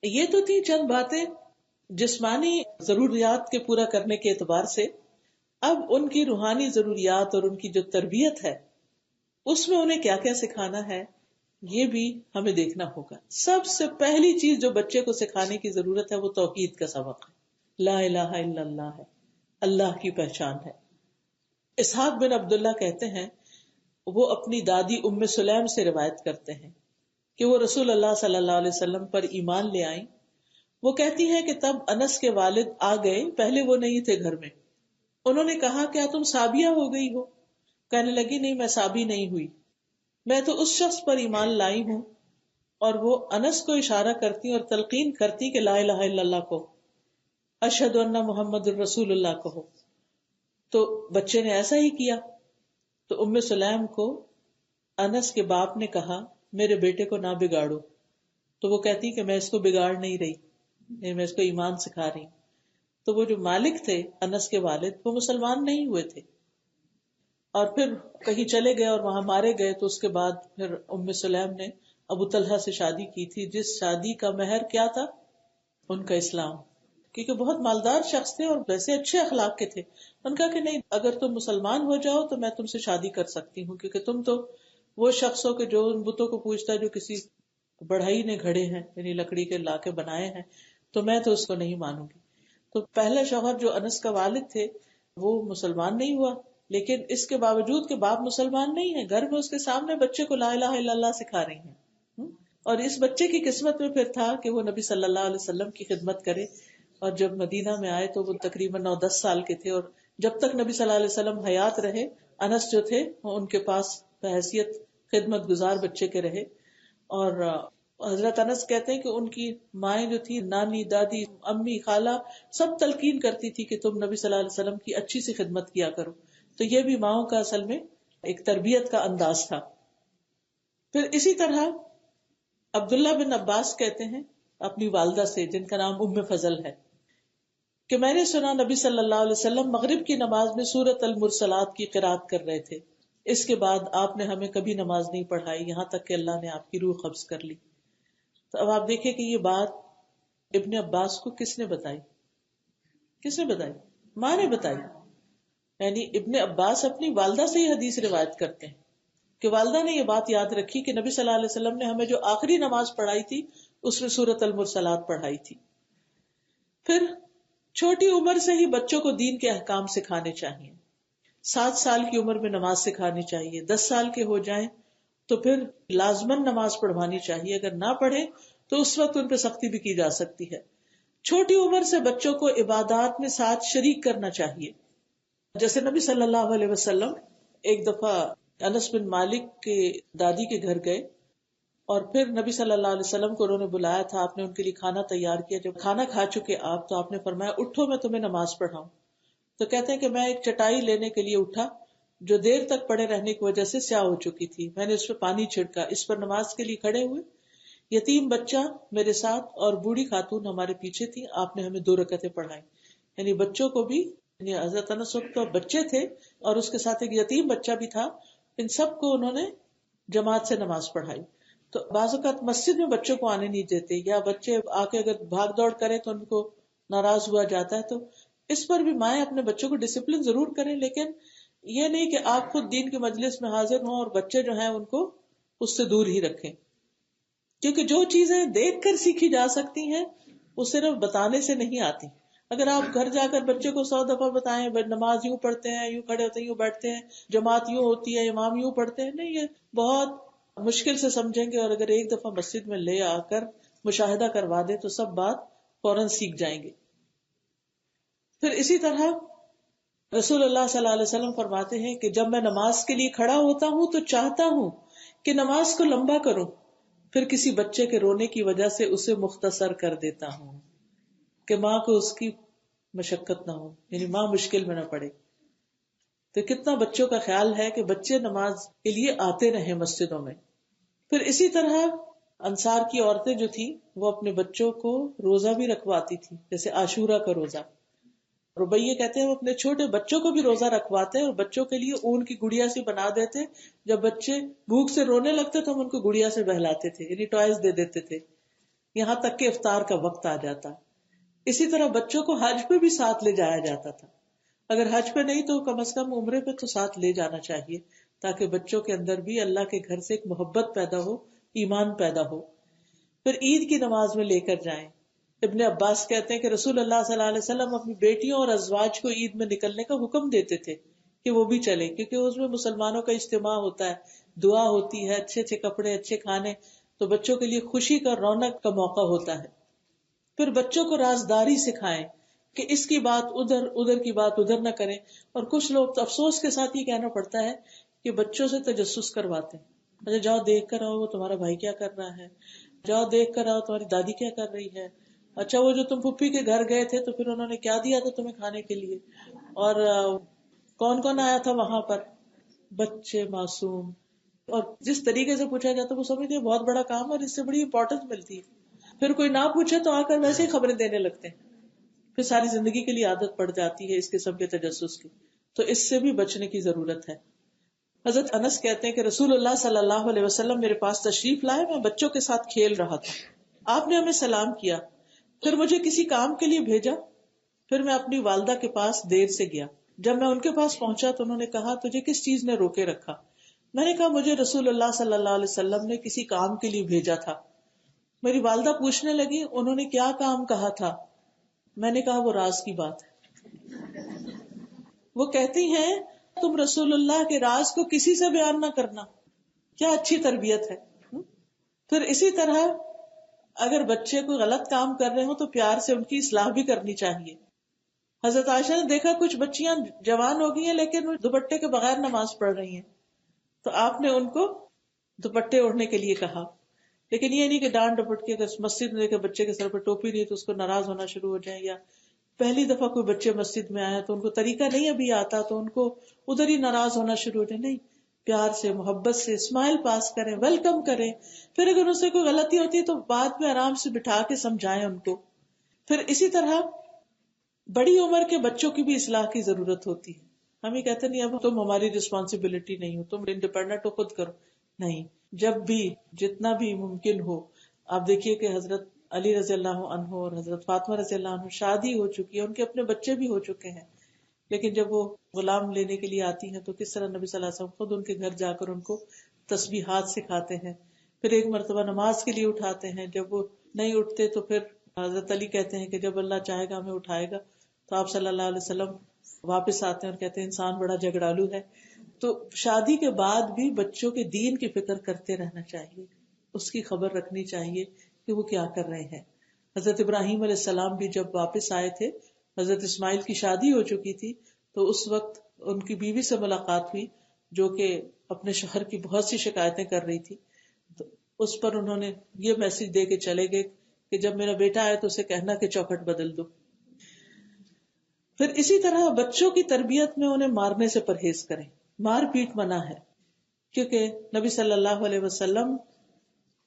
یہ تو تھی چند باتیں جسمانی ضروریات کے پورا کرنے کے اعتبار سے. اب ان کی روحانی ضروریات اور ان کی جو تربیت ہے اس میں انہیں کیا کیا سکھانا ہے یہ بھی ہمیں دیکھنا ہوگا. سب سے پہلی چیز جو بچے کو سکھانے کی ضرورت ہے وہ توحید کا سبق ہے. لا الہ الا اللہ ہے، اللہ کی پہچان ہے. اسحاق بن عبداللہ کہتے ہیں، وہ اپنی دادی ام سلیم سے روایت کرتے ہیں کہ وہ رسول اللہ صلی اللہ علیہ وسلم پر ایمان لے آئیں. وہ کہتی ہیں کہ تب انس کے والد آ گئے، پہلے وہ نہیں تھے گھر میں. انہوں نے کہا کیا تم سابیہ ہو گئی ہو؟ کہنے لگی نہیں میں سابی نہیں ہوئی، میں تو اس شخص پر ایمان لائی ہوں، اور وہ انس کو اشارہ کرتی اور تلقین کرتی کہ لا الہ الا اللہ کو، اشہد ان محمد الرسول اللہ کو۔ تو بچے نے ایسا ہی کیا۔ تو ام سلیم کو انس کے باپ نے کہا میرے بیٹے کو نہ بگاڑو، تو وہ کہتی کہ میں اس کو بگاڑ نہیں رہی، میں اس کو ایمان سکھا رہی۔ تو وہ جو مالک تھے انس کے والد، وہ مسلمان نہیں ہوئے تھے، اور پھر کہیں چلے گئے اور وہاں مارے گئے۔ تو اس کے بعد پھر ام سلیم نے ابو طلحہ سے شادی کی تھی، جس شادی کا مہر کیا تھا؟ ان کا اسلام، کیونکہ بہت مالدار شخص تھے اور ویسے اچھے اخلاق کے تھے۔ ان کا کہ نہیں، اگر تم مسلمان ہو جاؤ تو میں تم سے شادی کر سکتی ہوں، کیونکہ تم تو وہ شخص ہو کہ جو ان بتوں کو پوجتا ہے جو کسی بڑھائی نے گھڑے ہیں، یعنی لکڑی کے لا کے بنائے ہیں، تو میں تو اس کو نہیں مانوں گی۔ تو پہلا شوہر جو انس کا والد تھے وہ مسلمان نہیں ہوا، لیکن اس کے باوجود کہ باپ مسلمان نہیں ہے، گھر میں اس کے سامنے بچے کو لا الہ الا اللہ سکھا رہی ہیں۔ اور اس بچے کی قسمت میں پھر تھا کہ وہ نبی صلی اللہ علیہ وسلم کی خدمت کرے، اور جب مدینہ میں آئے تو وہ تقریباً 9-10 سال کے تھے، اور جب تک نبی صلی اللہ علیہ وسلم حیات رہے انس جو تھے وہ ان کے پاس بحیثیت خدمت گزار بچے کے رہے۔ اور حضرت انس کہتے ہیں کہ ان کی مائیں جو تھی، نانی، دادی، امی، خالہ، سب تلقین کرتی تھی کہ تم نبی صلی اللہ علیہ وسلم کی اچھی سی خدمت کیا کرو۔ تو یہ بھی ماؤں کا اصل میں ایک تربیت کا انداز تھا۔ پھر اسی طرح عبداللہ بن عباس کہتے ہیں اپنی والدہ سے، جن کا نام ام فضل ہے، کہ میں نے سنا نبی صلی اللہ علیہ وسلم مغرب کی نماز میں سورۃ المرسلات کی قرات کر رہے تھے، اس کے بعد آپ نے ہمیں کبھی نماز نہیں پڑھائی یہاں تک کہ اللہ نے آپ کی روح قبض کر لی۔ تو اب آپ دیکھیں کہ یہ بات ابن عباس کو کس نے بتائی؟ کس نے بتائی؟ ماں نے بتائی۔ یعنی ابن عباس اپنی والدہ سے ہی حدیث روایت کرتے ہیں کہ والدہ نے یہ بات یاد رکھی کہ نبی صلی اللہ علیہ وسلم نے ہمیں جو آخری نماز پڑھائی تھی اس میں سورۃ المرسلات پڑھائی تھی۔ پھر چھوٹی عمر سے ہی بچوں کو دین کے احکام سکھانے چاہیے۔ 7 سال کی عمر میں نماز سکھانی چاہیے، 10 سال کے ہو جائیں تو پھر لازماً نماز پڑھوانی چاہیے، اگر نہ پڑھے تو اس وقت ان پہ سختی بھی کی جا سکتی ہے۔ چھوٹی عمر سے بچوں کو عبادات میں ساتھ شریک کرنا چاہیے، جیسے نبی صلی اللہ علیہ وسلم ایک دفعہ انس بن مالک کے دادی کے گھر گئے، اور پھر نبی صلی اللہ علیہ وسلم کو انہوں نے بلایا تھا، آپ نے ان کے لیے کھانا تیار کیا۔ جب کھانا کھا چکے آپ تو آپ نے فرمایا اٹھو میں تمہیں نماز پڑھاؤں۔ تو کہتے ہیں کہ میں ایک چٹائی لینے کے لیے اٹھا جو دیر تک پڑے رہنے کی وجہ سے سیاہ ہو چکی تھی، میں نے اس پہ پانی چھڑکا، اس پر نماز کے لیے کھڑے ہوئے، یتیم بچہ میرے ساتھ اور بوڑھی خاتون ہمارے پیچھے تھی، آپ نے ہمیں 2 رکعتیں پڑھائیں۔ یعنی بچوں کو بھی، یعنی حضرت انس تو بچے تھے اور اس کے ساتھ ایک یتیم بچہ بھی تھا، ان سب کو انہوں نے جماعت سے نماز پڑھائی۔ تو بعض اوقات مسجد میں بچوں کو آنے نہیں دیتے، یا بچے آ کے اگر بھاگ دوڑ کریں تو ان کو ناراض ہوا جاتا ہے، تو اس پر بھی مائیں اپنے بچوں کو ڈسپلن ضرور کریں، لیکن یہ نہیں کہ آپ خود دین کی مجلس میں حاضر ہوں اور بچے جو ہیں ان کو اس سے دور ہی رکھیں، کیونکہ جو چیزیں دیکھ کر سیکھی جا سکتی ہیں وہ صرف بتانے سے نہیں آتی۔ اگر آپ گھر جا کر بچے کو 100 دفعہ بتائیں نماز یوں پڑھتے ہیں، یوں کھڑے ہوتے ہیں، یوں بیٹھتے ہیں، جماعت یوں ہوتی ہے، امام یوں پڑھتے ہیں، نہیں، یہ بہت مشکل سے سمجھیں گے، اور اگر ایک دفعہ مسجد میں لے آ کر مشاہدہ کروا دے تو سب بات فوراً سیکھ جائیں گے۔ پھر اسی طرح رسول اللہ صلی اللہ علیہ وسلم فرماتے ہیں کہ جب میں نماز کے لیے کھڑا ہوتا ہوں تو چاہتا ہوں کہ نماز کو لمبا کروں، پھر کسی بچے کے رونے کی وجہ سے اسے مختصر کر دیتا ہوں کہ ماں کو اس کی مشقت نہ ہو، یعنی ماں مشکل میں نہ پڑے۔ تو کتنا بچوں کا خیال ہے کہ بچے نماز کے لیے آتے رہیں مسجدوں میں۔ پھر اسی طرح انصار کی عورتیں جو تھیں وہ اپنے بچوں کو روزہ بھی رکھواتی تھی، جیسے عاشورہ کا روزہ۔ ربیہ کہتے ہیں وہ اپنے چھوٹے بچوں کو بھی روزہ رکھواتے اور بچوں کے لیے اون کی گڑیا سی بنا دیتے، جب بچے بھوک سے رونے لگتے تو ہم ان کو گڑیا سے بہلاتے تھے، یعنی ٹوائز دے دیتے تھے، یہاں تک کہ افطار کا وقت آ جاتا۔ اسی طرح بچوں کو حج پہ بھی ساتھ لے جایا جاتا تھا، اگر حج پہ نہیں تو کم از کم عمرے پہ تو ساتھ لے جانا چاہیے، تاکہ بچوں کے اندر بھی اللہ کے گھر سے ایک محبت پیدا ہو، ایمان پیدا ہو۔ پھر عید کی نماز میں لے کر جائیں۔ ابن عباس کہتے ہیں کہ رسول اللہ صلی اللہ علیہ وسلم اپنی بیٹیوں اور ازواج کو عید میں نکلنے کا حکم دیتے تھے کہ وہ بھی چلیں، کیونکہ اس میں مسلمانوں کا اجتماع ہوتا ہے، دعا ہوتی ہے، اچھے اچھے کپڑے، اچھے کھانے، تو بچوں کے لیے خوشی کا، رونق کا موقع ہوتا ہے۔ پھر بچوں کو رازداری سکھائیں کہ اس کی بات ادھر، ادھر کی بات ادھر نہ کریں. اور کچھ لوگ تو افسوس کے ساتھ یہ کہنا پڑتا ہے کہ بچوں سے تجسس کرواتے ہیں. اچھا جاؤ دیکھ کر آؤ وہ تمہارا بھائی کیا کر رہا ہے، جاؤ دیکھ کر آؤ تمہاری دادی کیا کر رہی ہے، اچھا وہ جو تم پھپھی کے گھر گئے تھے تو پھر انہوں نے کیا دیا تھا تمہیں کھانے کے لیے، اور کون کون آیا تھا وہاں پر. بچے معصوم، اور جس طریقے سے پوچھا جاتا ہے وہ سمجھتے ہیں بہت بڑا کام اور اس سے بڑی امپورٹنس ملتی ہے. پھر کوئی نہ پوچھے تو آ کر ویسے ہی خبریں دینے لگتے ہیں، پھر ساری زندگی کے لیے عادت پڑ جاتی ہے اس قسم کے تجسس کی. تو اس سے بھی بچنے کی ضرورت ہے. حضرت انس کہتے ہیں کہ رسول اللہ صلی اللہ علیہ وسلم میرے پاس تشریف لائے، میں بچوں کے ساتھ کھیل رہا تھا. آپ نے ہمیں سلام کیا، پھر مجھے کسی کام کے لیے بھیجا، پھر میں اپنی والدہ کے پاس دیر سے گیا. جب میں ان کے پاس پہنچا تو انہوں نے کہا تجھے کس چیز نے روکے رکھا؟ میں نے کہا مجھے رسول اللہ صلی اللہ علیہ وسلم نے کسی کام کے لیے بھیجا تھا. میری والدہ پوچھنے لگی انہوں نے کیا کام کہا تھا؟ میں نے کہا وہ راز کی بات ہے. وہ کہتی ہیں تم رسول اللہ کے راز کو کسی سے بیان نہ کرنا. کیا اچھی تربیت ہے. پھر اسی طرح اگر بچے کوئی غلط کام کر رہے ہوں تو پیار سے ان کی اصلاح بھی کرنی چاہیے. حضرت عائشہ نے دیکھا کچھ بچیاں جوان ہو گئی ہیں لیکن وہ دوپٹے کے بغیر نماز پڑھ رہی ہیں، تو آپ نے ان کو دوپٹے اوڑھنے کے لیے کہا. لیکن یہ نہیں کہ ڈانٹ ڈپٹ کے اگر مسجد میں دیکھے بچے کے سر پہ ٹوپی نہیں تو اس کو ناراض ہونا شروع ہو جائیں، یا پہلی دفعہ کوئی بچے مسجد میں آئے تو ان کو طریقہ نہیں ابھی آتا تو ان کو ادھر ہی ناراض ہونا شروع ہو جائے. نہیں، پیار سے محبت سے اسمائل پاس کریں، ویلکم کریں. پھر اگر ان سے کوئی غلطی ہوتی ہے تو بعد میں آرام سے بٹھا کے سمجھائیں ان کو. پھر اسی طرح بڑی عمر کے بچوں کی بھی اصلاح کی ضرورت ہوتی ہے. ہم یہ کہتے نہیں اب تم ہماری رسپانسبلٹی نہیں ہو، تم انڈیپینڈنٹ ہو، خود کرو. نہیں، جب بھی جتنا بھی ممکن ہو. آپ دیکھیے کہ حضرت علی رضی اللہ عنہ اور حضرت فاطمہ رضی اللہ عنہ شادی ہو چکی ہے، ان کے اپنے بچے بھی ہو چکے ہیں، لیکن جب وہ غلام لینے کے لیے آتی ہیں تو کس طرح نبی صلی اللہ علیہ وسلم خود ان کے گھر جا کر ان کو تسبیحات سکھاتے ہیں. پھر ایک مرتبہ نماز کے لیے اٹھاتے ہیں، جب وہ نہیں اٹھتے تو پھر حضرت علی کہتے ہیں کہ جب اللہ چاہے گا ہمیں اٹھائے گا. تو آپ صلی اللہ علیہ وسلم واپس آتے ہیں اور کہتے ہیں انسان بڑا جھگڑالو ہے. تو شادی کے بعد بھی بچوں کے دین کی فکر کرتے رہنا چاہیے، اس کی خبر رکھنی چاہیے کہ وہ کیا کر رہے ہیں. حضرت ابراہیم علیہ السلام بھی جب واپس آئے تھے، حضرت اسماعیل کی شادی ہو چکی تھی، تو اس وقت ان کی بیوی سے ملاقات ہوئی جو کہ اپنے شوہر کی بہت سی شکایتیں کر رہی تھی. تو اس پر انہوں نے یہ میسج دے کے چلے گئے کہ جب میرا بیٹا آئے تو اسے کہنا کہ چوکھٹ بدل دو. پھر اسی طرح بچوں کی تربیت میں انہیں مارنے سے پرہیز کریں. مار پیٹ منع ہے، کیونکہ نبی صلی اللہ علیہ وسلم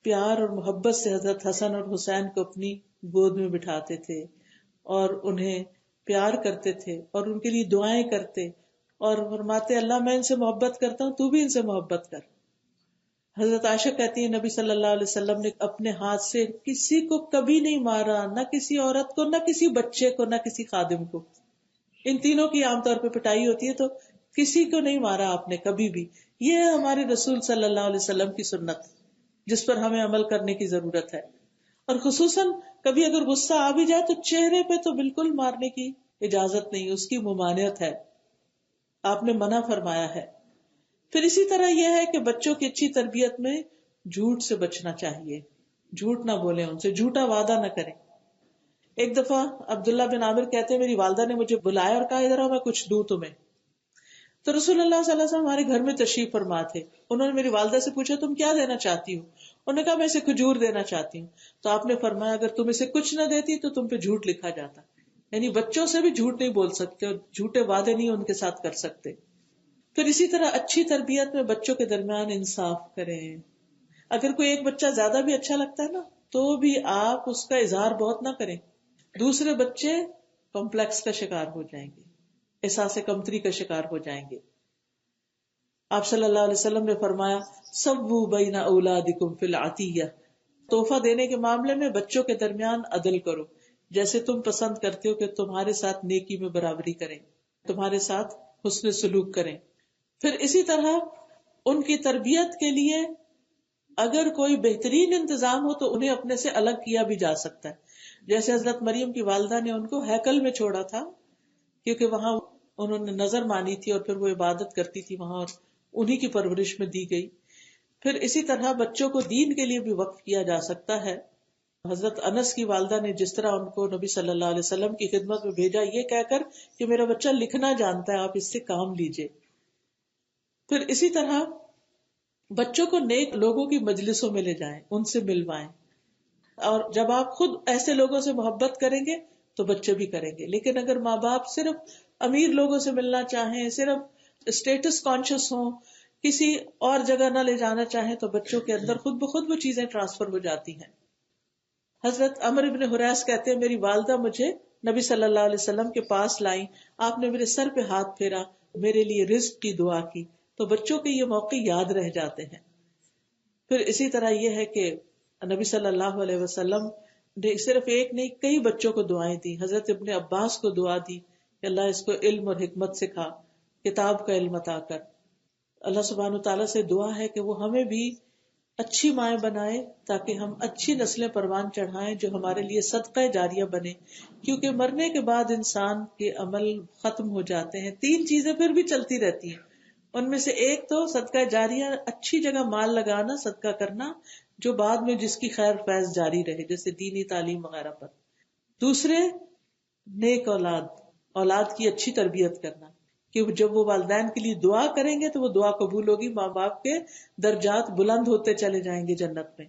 پیار اور محبت سے حضرت حسن اور حسین کو اپنی گود میں بٹھاتے تھے اور انہیں پیار کرتے تھے اور ان کے لیے دعائیں کرتے اور فرماتے اللہ میں ان سے محبت کرتا ہوں، تو بھی ان سے محبت کر. حضرت عائشہ کہتی ہے نبی صلی اللہ علیہ وسلم نے اپنے ہاتھ سے کسی کو کبھی نہیں مارا، نہ کسی عورت کو، نہ کسی بچے کو، نہ کسی خادم کو. ان تینوں کی عام طور پہ پٹائی ہوتی ہے، تو کسی کو نہیں مارا آپ نے کبھی بھی. یہ ہے ہمارے رسول صلی اللہ علیہ وسلم کی سنت جس پر ہمیں عمل کرنے کی ضرورت ہے. اور خصوصاً کبھی اگر غصہ آ بھی جائے تو چہرے پہ تو بالکل مارنے کی اجازت نہیں، اس کی ممانعت ہے، آپ نے منع فرمایا ہے. پھر اسی طرح یہ ہے کہ بچوں کی اچھی تربیت میں جھوٹ سے بچنا چاہیے. جھوٹ نہ بولیں، ان سے جھوٹا وعدہ نہ کریں. ایک دفعہ عبداللہ بن عامر کہتے ہیں میری والدہ نے مجھے بلایا اور کہا ادھر آؤ میں کچھ دوں تمہیں. تو رسول اللہ صلی اللہ علیہ وسلم ہمارے گھر میں تشریف فرما تھے. انہوں نے میری والدہ سے پوچھا تم کیا دینا چاہتی ہو؟ انہوں نے کہا میں اسے کھجور دینا چاہتی ہوں. تو آپ نے فرمایا اگر تم اسے کچھ نہ دیتی تو تم پہ جھوٹ لکھا جاتا. یعنی بچوں سے بھی جھوٹ نہیں بول سکتے اور جھوٹے وعدے نہیں ان کے ساتھ کر سکتے. پھر اسی طرح اچھی تربیت میں بچوں کے درمیان انصاف کریں. اگر کوئی ایک بچہ زیادہ بھی اچھا لگتا ہے نا تو بھی آپ اس کا اظہار بہت نہ کریں، دوسرے بچے کمپلیکس کا شکار ہو جائیں گے، احساس کمتری کا شکار ہو جائیں گے. آپ صلی اللہ علیہ وسلم نے فرمایا سووا بین اولادکم فی العطیہ، تحفہ دینے کے معاملے میں بچوں کے درمیان عدل کرو، جیسے تم پسند کرتے ہو کہ تمہارے ساتھ نیکی میں برابری کریں، تمہارے ساتھ حسن سلوک کریں. پھر اسی طرح ان کی تربیت کے لیے اگر کوئی بہترین انتظام ہو تو انہیں اپنے سے الگ کیا بھی جا سکتا ہے. جیسے حضرت مریم کی والدہ نے ان کو ہیکل میں چھوڑا تھا کیونکہ وہاں انہوں نے نظر مانی تھی اور پھر وہ عبادت کرتی تھی وہاں، اور انہی کی پرورش میں دی گئی. پھر اسی طرح بچوں کو دین کے لیے بھی وقف کیا جا سکتا ہے. حضرت انس کی والدہ نے جس طرح ان کو نبی صلی اللہ علیہ وسلم کی خدمت میں بھیجا یہ کہہ کر کہ میرا بچہ لکھنا جانتا ہے، آپ اس سے کام لیجئے. پھر اسی طرح بچوں کو نیک لوگوں کی مجلسوں میں لے جائیں، ان سے ملوائیں. اور جب آپ خود ایسے لوگوں سے محبت کریں گے تو بچے بھی کریں گے. لیکن اگر ماں باپ صرف امیر لوگوں سے ملنا چاہیں، صرف اسٹیٹس کانشیس ہوں، کسی اور جگہ نہ لے جانا چاہیں، تو بچوں کے اندر خود بخود وہ چیزیں ٹرانسفر ہو جاتی ہیں. حضرت عمر ابن حریث کہتے ہیں میری والدہ مجھے نبی صلی اللہ علیہ وسلم کے پاس لائیں، آپ نے میرے سر پہ ہاتھ پھیرا، میرے لیے رزق کی دعا کی. تو بچوں کے یہ موقع یاد رہ جاتے ہیں. پھر اسی طرح یہ ہے کہ نبی صلی اللہ علیہ وسلم نے صرف ایک نہیں کئی بچوں کو دعائیں دی. حضرت ابن عباس کو دعا دی کہ اللہ اس کو علم اور حکمت سکھا، کتاب کا علم عطا کر. اللہ سبحانہ تعالیٰ سے دعا ہے کہ وہ ہمیں بھی اچھی مائیں بنائے تاکہ ہم اچھی نسلیں پروان چڑھائیں جو ہمارے لیے صدقہ جاریہ بنے. کیونکہ مرنے کے بعد انسان کے عمل ختم ہو جاتے ہیں، تین چیزیں پھر بھی چلتی رہتی ہیں. ان میں سے ایک تو صدقہ جاریہ، اچھی جگہ مال لگانا، صدقہ کرنا جو بعد میں جس کی خیر فیض جاری رہے، جیسے دینی تعلیم وغیرہ پر. دوسرے نیک اولاد کی اچھی تربیت کرنا کہ جب وہ والدین کے لیے دعا کریں گے تو وہ دعا قبول ہوگی، ماں باپ کے درجات بلند ہوتے چلے جائیں گے جنت میں.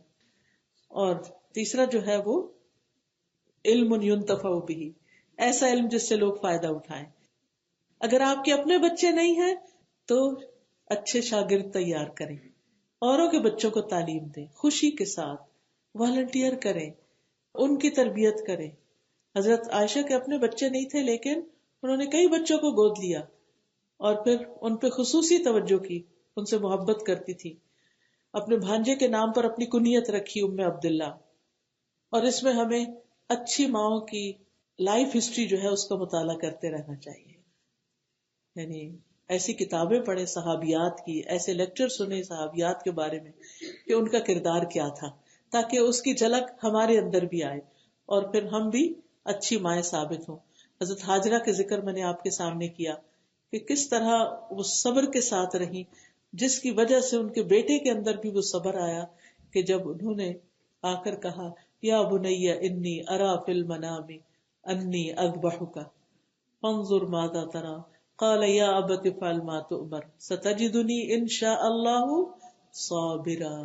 اور تیسرا جو ہے وہ علم ينتفع به، ایسا علم جس سے لوگ فائدہ اٹھائیں. اگر آپ کے اپنے بچے نہیں ہیں تو اچھے شاگرد تیار کریں، اوروں کے بچوں کو تعلیم دیں، خوشی کے ساتھ والنٹیئر کریں، ان کی تربیت کریں. حضرت عائشہ کے اپنے بچے نہیں تھے لیکن انہوں نے کئی بچوں کو گود لیا اور پھر ان پہ خصوصی توجہ کی، ان سے محبت کرتی تھی. اپنے بھانجے کے نام پر اپنی کنیت رکھی ام عبداللہ. اور اس میں ہمیں اچھی ماؤں کی لائف ہسٹری جو ہے اس کا مطالعہ کرتے رہنا چاہیے. یعنی ایسی کتابیں پڑھیں صحابیات کی، ایسے لیکچر سنیں صحابیات کے بارے میں کہ ان کا کردار کیا تھا، تاکہ اس کی جھلک ہمارے اندر بھی آئے اور پھر ہم بھی اچھی مائیں ثابت ہوں. حضرت ہاجرہ کے ذکر میں نے آپ کے سامنے کیا کہ کس طرح وہ صبر کے ساتھ رہی، جس کی وجہ سے ان کے بیٹے کے اندر بھی وہ صبر آیا کہ جب انہوں نے آ کر کہا یا بنی انی ارا فی المنام انی اذبحک فانظر ماذا تری قال یا ابت افعل ما تؤمر ستجدنی ان شاء اللہ صابرا.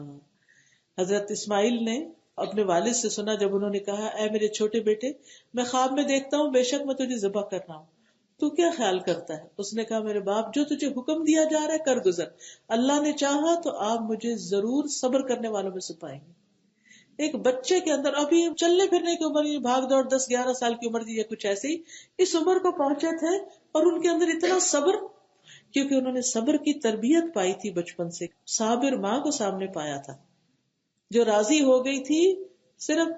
حضرت اسماعیل نے اپنے والد سے سنا جب انہوں نے کہا اے میرے چھوٹے بیٹے، میں خواب میں دیکھتا ہوں بے شک میں تجھے ذبح کر رہا ہوں، تو کیا خیال کرتا ہے؟ اس نے کہا میرے باپ جو تجھے حکم دیا جا رہا ہے کر گزر، اللہ نے چاہا تو آپ مجھے ضرور صبر کرنے والوں میں سے پائیں گے. ایک بچے کے اندر ابھی چلنے پھرنے کی عمر، یہ بھاگ دوڑ 10-11 سال کی عمر تھی یا کچھ ایسی، اس عمر کو پہنچے تھے اور ان کے اندر اتنا صبر، کیونکہ انہوں نے صبر کی تربیت پائی تھی بچپن سے. صابر ماں کو سامنے پایا تھا جو راضی ہو گئی تھی صرف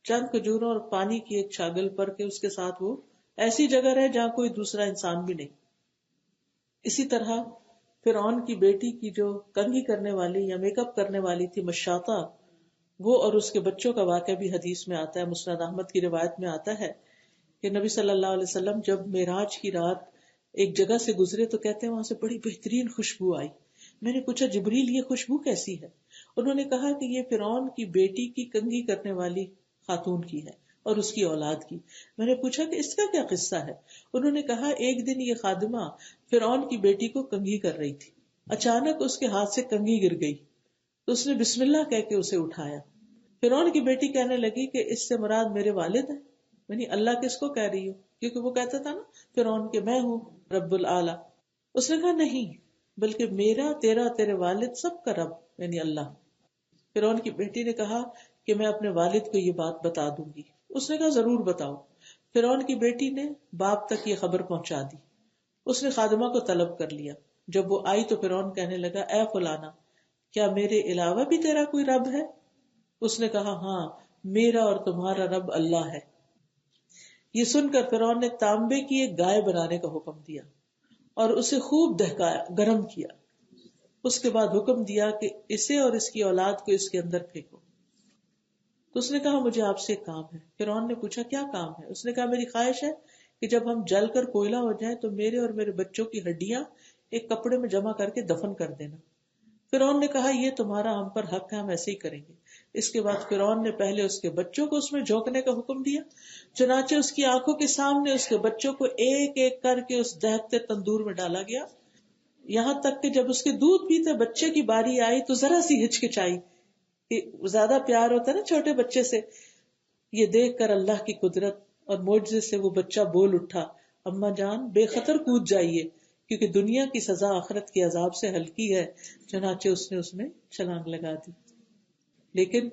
چند کھجوروں اور پانی کی ایک چھاگل پر کے اس کے ساتھ وہ ایسی جگہ رہے جہاں کوئی دوسرا انسان بھی نہیں. اسی طرح فرعون کی بیٹی کی جو کنگھی کرنے والی یا میک اپ کرنے والی تھی مشاطہ، وہ اور اس کے بچوں کا واقعہ بھی حدیث میں آتا ہے. مسند احمد کی روایت میں آتا ہے کہ نبی صلی اللہ علیہ وسلم جب معراج کی رات ایک جگہ سے گزرے تو کہتے ہیں وہاں سے بڑی بہترین خوشبو آئی. میں نے پوچھا جبریل یہ خوشبو کیسی ہے؟ انہوں نے کہا کہ یہ فرعون کی بیٹی کی کنگھی کرنے والی خاتون کی ہے اور اس کی اولاد کی. میں نے پوچھا کہ اس کا کیا قصہ ہے؟ انہوں نے کہا ایک دن یہ خادمہ فرعون کی بیٹی کو کنگھی کر رہی تھی، اچانک اس کے ہاتھ سے کنگھی گر گئی تو اس نے بسم اللہ کہہ کے اسے اٹھایا. فرعون کی بیٹی کہنے لگی کہ اس سے مراد میرے والد ہیں. یعنی اللہ کس کو کہہ رہی ہو؟ کیونکہ وہ کہتا تھا نا فرعون کہ میں ہوں رب العالی. اس نے کہا نہیں، بلکہ میرا تیرا تیرے والد سب کا رب یعنی اللہ. فرعون کی بیٹی نے کہا کہ میں اپنے والد کو یہ بات بتا دوں گی. اس نے کہا ضرور بتاؤ. فرعون کی بیٹی نے باپ تک یہ خبر پہنچا دی. اس نے خادمہ کو طلب کر لیا. جب وہ آئی تو فرعون کہنے لگا اے فلانا، کیا میرے علاوہ بھی تیرا کوئی رب ہے؟ اس نے کہا ہاں، میرا اور تمہارا رب اللہ ہے. یہ سن کر فرعون نے تانبے کی ایک گائے بنانے کا حکم دیا اور اسے خوب دہکایا، گرم کیا. اس کے بعد حکم دیا کہ اسے اور اس کی اولاد کو اس کے اندر پھینکو. تو اس نے کہا مجھے آپ سے ایک کام ہے. فرعون نے پوچھا کیا کام ہے؟ اس نے کہا میری خواہش ہے کہ جب ہم جل کر کوئلہ ہو جائیں تو میرے اور میرے بچوں کی ہڈیاں ایک کپڑے میں جمع کر کے دفن کر دینا فرعون نے کہا یہ تمہارا ہم پر حق ہے، ہم ایسے ہی کریں گے. اس کے بعد فرعون نے پہلے اس کے بچوں کو اس میں جھونکنے کا حکم دیا، چنانچہ اس کی آنکھوں کے سامنے اس کے بچوں کو ایک ایک کر کے اس دہتے تندور میں ڈالا گیا، یہاں تک کہ جب اس کے دودھ پیتے بچے کی باری آئی تو ذرا سی ہچکچائی. زیادہ پیار ہوتا ہے نا چھوٹے بچے سے. یہ دیکھ کر اللہ کی قدرت اور معجزے سے وہ بچہ بول اٹھا، اماں جان بے خطر کود جائیے، کیونکہ دنیا کی سزا آخرت کے عذاب سے ہلکی ہے. چنانچہ اس میں چھلانگ لگا دی. لیکن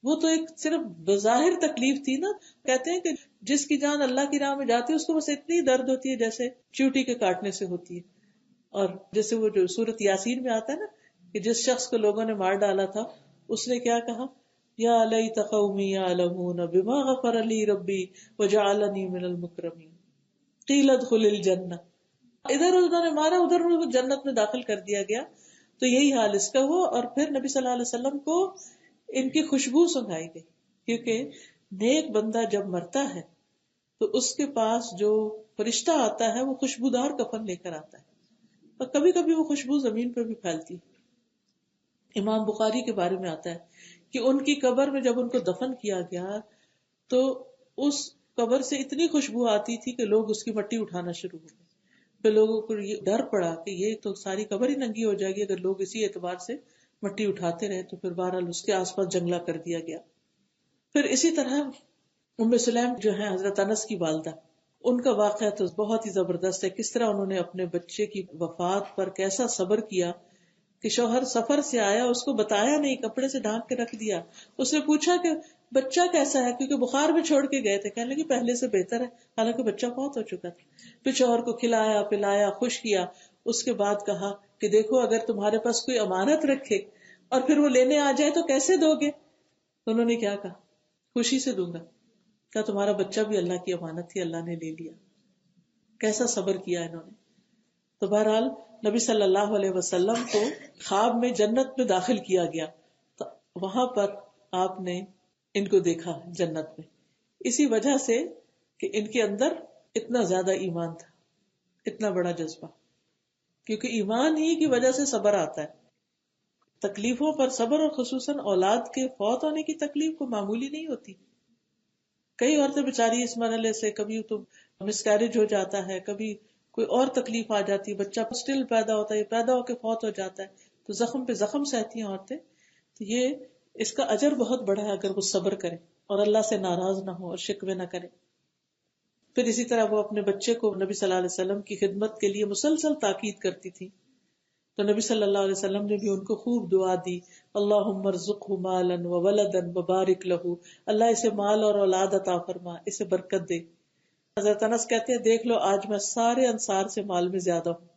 وہ تو ایک صرف بظاہر تکلیف تھی نا. کہتے ہیں کہ جس کی جان اللہ کی راہ میں جاتی ہے اس کو بس اتنی درد ہوتی ہے جیسے چیوٹی کے کاٹنے سے ہوتی ہے. اور جیسے وہ جو سورت یاسین میں آتا ہے نا کہ جس شخص کو لوگوں نے مار ڈالا تھا اس نے کیا کہا، یا لیت قومی یعلمون بما غفر لی ربی وجعلنی من المکرمین قیل ادخل الجنہ. ادھر انہوں نے مارا، ادھر انہوں کو جنت میں داخل کر دیا گیا. تو یہی حال اس کا ہوا. اور پھر نبی صلی اللہ علیہ وسلم کو ان کی خوشبو سنگائی گئی، کیونکہ نیک بندہ جب مرتا ہے تو اس کے پاس جو فرشتہ آتا ہے وہ خوشبودار کفن لے کر آتا ہے، اور کبھی کبھی وہ خوشبو زمین پہ بھی پھیلتی. امام بخاری کے بارے میں آتا ہے کہ ان کی قبر میں جب ان کو دفن کیا گیا تو اس قبر سے اتنی خوشبو آتی تھی کہ لوگ اس کی مٹی اٹھانا شروع ہو گئے. پھر لوگوں کو یہ ڈر پڑا کہ یہ تو ساری قبر ہی ننگی ہو جائے گی اگر لوگ اسی اعتبار سے مٹی اٹھاتے رہے. تو پھر بہرحال اس کے آس پاس جنگلہ کر دیا گیا. پھر اسی طرح ام سلیم جو ہیں حضرت انس کی والدہ، ان کا واقعہ تو بہت ہی زبردست ہے. کس طرح انہوں نے اپنے بچے کی وفات پر کیسا صبر کیا کہ شوہر سفر سے آیا، اس کو بتایا نہیں، کپڑے سے ڈھانک کے رکھ دیا. اس نے پوچھا کہ بچہ کیسا ہے، کیونکہ بخار میں چھوڑ کے گئے تھے. کہنے لگے پہلے سے بہتر ہے، حالانکہ بچہ بہت ہو چکا تھا. پھر شوہر کو کھلایا پلایا، خوش کیا. اس کے بعد کہا کہ دیکھو اگر تمہارے پاس کوئی امانت رکھے اور پھر وہ لینے آ جائے تو کیسے دو گے؟ تو انہوں نے کیا کہا، خوشی سے دوں گا. کہا تمہارا بچہ بھی اللہ کی امانت تھی، اللہ نے لے لیا. کیسا صبر کیا انہوں نے. تو بہرحال نبی صلی اللہ علیہ وسلم کو خواب میں جنت میں داخل کیا گیا، تو وہاں پر آپ نے ان کو دیکھا جنت میں، اسی وجہ سے کہ ان کے اندر اتنا زیادہ ایمان تھا، اتنا بڑا جذبہ. کیونکہ ایمان ہی کی وجہ سے صبر آتا ہے. تکلیفوں پر صبر، اور خصوصاً اولاد کے فوت ہونے کی تکلیف کو معمولی نہیں ہوتی. کئی عورتیں بیچاری اس مرحلے سے، کبھی تو مس کیریج ہو جاتا ہے، کبھی کوئی اور تکلیف آ جاتی ہے، بچہ اسٹل پیدا ہوتا ہے، پیدا ہو کے فوت ہو جاتا ہے، تو زخم پہ زخم سہتی ہیں عورتیں. تو یہ اس کا اجر بہت بڑا ہے اگر وہ صبر کرے اور اللہ سے ناراض نہ ہو اور شکوے نہ کرے. پھر اسی طرح وہ اپنے بچے کو نبی صلی اللہ علیہ وسلم کی خدمت کے لیے مسلسل تاکید کرتی تھی. تو نبی صلی اللہ علیہ وسلم نے بھی ان کو خوب دعا دی، اللہم ارزقہ مالا وولدا وبارک لہ، اللہ اسے مال اور اولاد عطا فرما، اسے برکت دے. حضرت انس کہتے ہیں دیکھ لو آج میں سارے انصار سے مال میں زیادہ ہوں.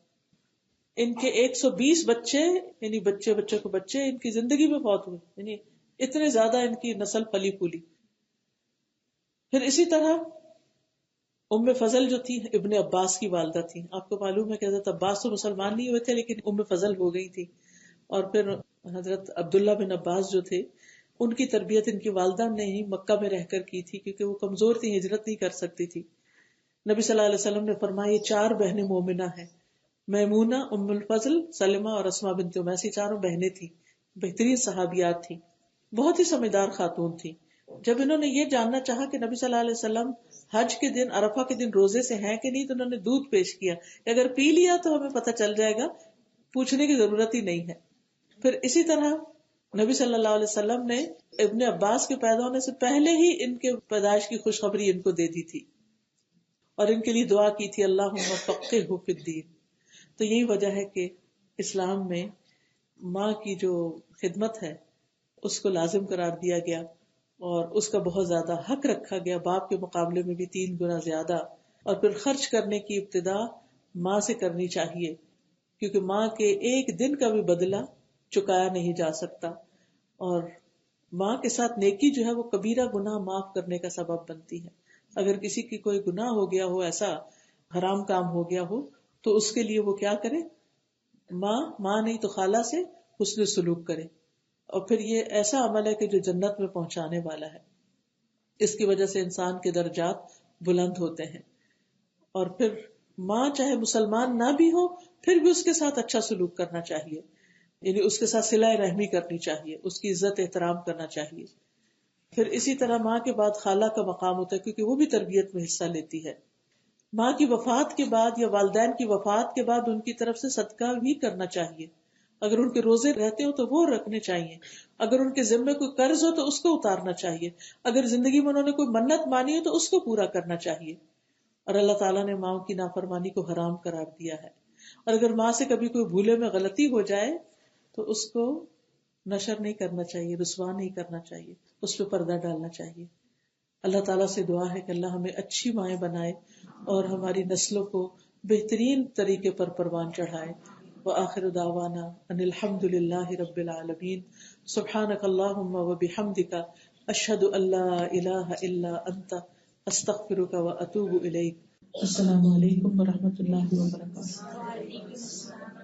ان کے 120 بچے، یعنی بچے بچے کو بچے ان کی زندگی میں فوت ہوئے، یعنی اتنے زیادہ ان کی نسل پلی پھولی. پھر اسی طرح ام فضل جو تھی ابن عباس کی والدہ تھی. آپ کو معلوم ہے کہ حضرت عباس تو مسلمان نہیں ہوئے تھے لیکن ام فضل ہو گئی تھی. اور پھر حضرت عبداللہ بن عباس جو تھے ان کی تربیت ان کی والدہ نے ہی مکہ میں رہ کر کی تھی، کیونکہ وہ کمزور تھی، ہجرت نہیں کر سکتی تھی. نبی صلی اللہ علیہ وسلم نے فرمایا یہ 4 بہنیں مومنہ ہیں، میمونہ، ام الفضل، سلمہ اور اسماء بنت امیس. 4 بہنیں تھیں، بہترین صحابیات تھیں، بہت ہی سمجھدار خاتون تھیں. جب انہوں نے یہ جاننا چاہا کہ نبی صلی اللہ علیہ وسلم حج کے دن عرفہ کے دن روزے سے ہیں کہ نہیں، تو انہوں نے دودھ پیش کیا کہ اگر پی لیا تو ہمیں پتہ چل جائے گا، پوچھنے کی ضرورت ہی نہیں ہے. پھر اسی طرح نبی صلی اللہ علیہ وسلم نے ابن عباس کے پیدا ہونے سے پہلے ہی ان کے پیدائش کی خوشخبری ان کو دے دی تھی اور ان کے لیے دعا کی تھی اللہم فقہہ فی الدین. تو یہی وجہ ہے کہ اسلام میں ماں کی جو خدمت ہے اس کو لازم قرار دیا گیا اور اس کا بہت زیادہ حق رکھا گیا، باپ کے مقابلے میں بھی 3 گنا زیادہ. اور پھر خرچ کرنے کی ابتدا ماں سے کرنی چاہیے، کیونکہ ماں کے ایک دن کا بھی بدلہ چکایا نہیں جا سکتا. اور ماں کے ساتھ نیکی جو ہے وہ کبیرہ گناہ معاف کرنے کا سبب بنتی ہے. اگر کسی کی کوئی گناہ ہو گیا ہو، ایسا حرام کام ہو گیا ہو، تو اس کے لیے وہ کیا کرے، ماں نہیں تو خالہ سے حسن سلوک کرے. اور پھر یہ ایسا عمل ہے کہ جو جنت میں پہنچانے والا ہے. اس کی وجہ سے انسان کے درجات بلند ہوتے ہیں. اور پھر ماں چاہے مسلمان نہ بھی ہو پھر بھی اس کے ساتھ اچھا سلوک کرنا چاہیے. یعنی اس کے ساتھ صلہ رحمی کرنی چاہیے، اس کی عزت احترام کرنا چاہیے. پھر اسی طرح ماں کے بعد خالہ کا مقام ہوتا ہے کیونکہ وہ بھی تربیت میں حصہ لیتی ہے. ماں کی وفات کے بعد یا والدین کی وفات کے بعد ان کی طرف سے صدقہ بھی کرنا چاہیے. اگر ان کے روزے رہتے ہو تو وہ رکھنے چاہیے، اگر ان کے ذمے کوئی قرض ہو تو اس کو اتارنا چاہیے، اگر زندگی میں انہوں نے کوئی منت مانی ہو تو اس کو پورا کرنا چاہیے. اور اللہ تعالیٰ نے ماں کی نافرمانی کو حرام قرار دیا ہے. اور اگر ماں سے کبھی کوئی بھولے میں غلطی ہو جائے تو اس کو نشر نہیں کرنا چاہیے، رسوا نہیں کرنا چاہیے، اس پہ پردہ ڈالنا چاہیے. اللہ تعالیٰ سے دعا ہے کہ اللہ ہمیں اچھی مائیں بنائے اور ہماری نسلوں کو بہترین طریقے پر پروان چڑھائے. وآخر دعوانا ان الحمد للہ رب العالمین. سبحانک اللہم وبحمدک، اشہد ان لا الہ الا انت، استغفرک واتوب الیک. السلام علیکم ورحمۃ اللہ وبرکاتہ.